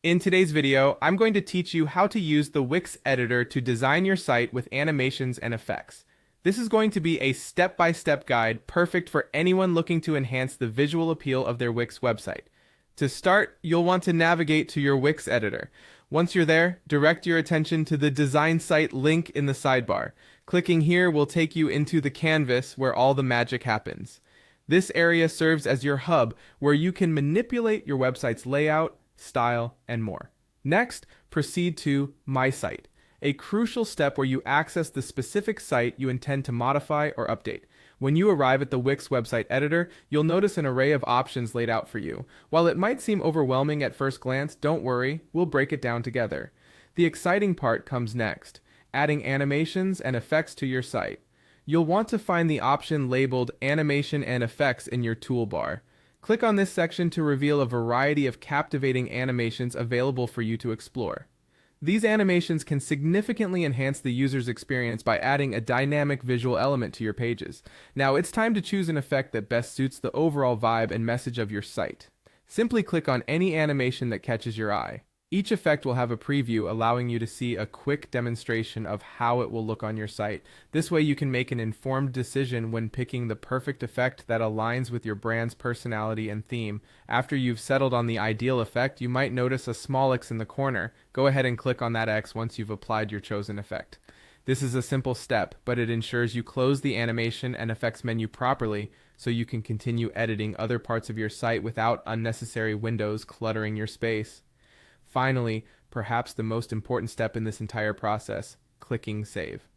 In today's video, I'm going to teach you how to use the Wix editor to design your site with animations and effects. This is going to be a step-by-step guide perfect for anyone looking to enhance the visual appeal of their Wix website. To start, you'll want to navigate to your Wix editor. Once you're there, direct your attention to the Design Site link in the sidebar. Clicking here will take you into the canvas where all the magic happens. This area serves as your hub where you can manipulate your website's layout, style, and more. Next, proceed to My Site, a crucial step where you access the specific site you intend to modify or update. When you arrive at the Wix website editor, you'll notice an array of options laid out for you. While it might seem overwhelming at first glance, don't worry, we'll break it down together. The exciting part comes next, adding animations and effects to your site. You'll want to find the option labeled Animation and Effects in your toolbar. Click on this section to reveal a variety of captivating animations available for you to explore. These animations can significantly enhance the user's experience by adding a dynamic visual element to your pages. Now it's time to choose an effect that best suits the overall vibe and message of your site. Simply click on any animation that catches your eye. Each effect will have a preview allowing you to see a quick demonstration of how it will look on your site. This way you can make an informed decision when picking the perfect effect that aligns with your brand's personality and theme. After you've settled on the ideal effect, you might notice a small X in the corner. Go ahead and click on that X once you've applied your chosen effect. This is a simple step, but it ensures you close the animation and effects menu properly so you can continue editing other parts of your site without unnecessary windows cluttering your space. Finally, perhaps the most important step in this entire process, clicking Save.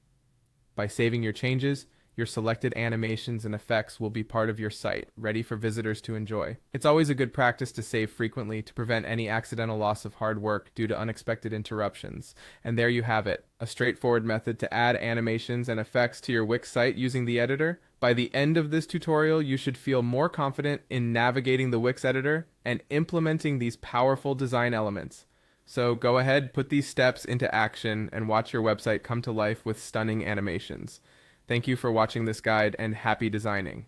By saving your changes, your selected animations and effects will be part of your site, ready for visitors to enjoy. It's always a good practice to save frequently to prevent any accidental loss of hard work due to unexpected interruptions. And there you have it, a straightforward method to add animations and effects to your Wix site using the editor. By the end of this tutorial, you should feel more confident in navigating the Wix editor and implementing these powerful design elements. So go ahead, put these steps into action, and watch your website come to life with stunning animations. Thank you for watching this guide, and happy designing.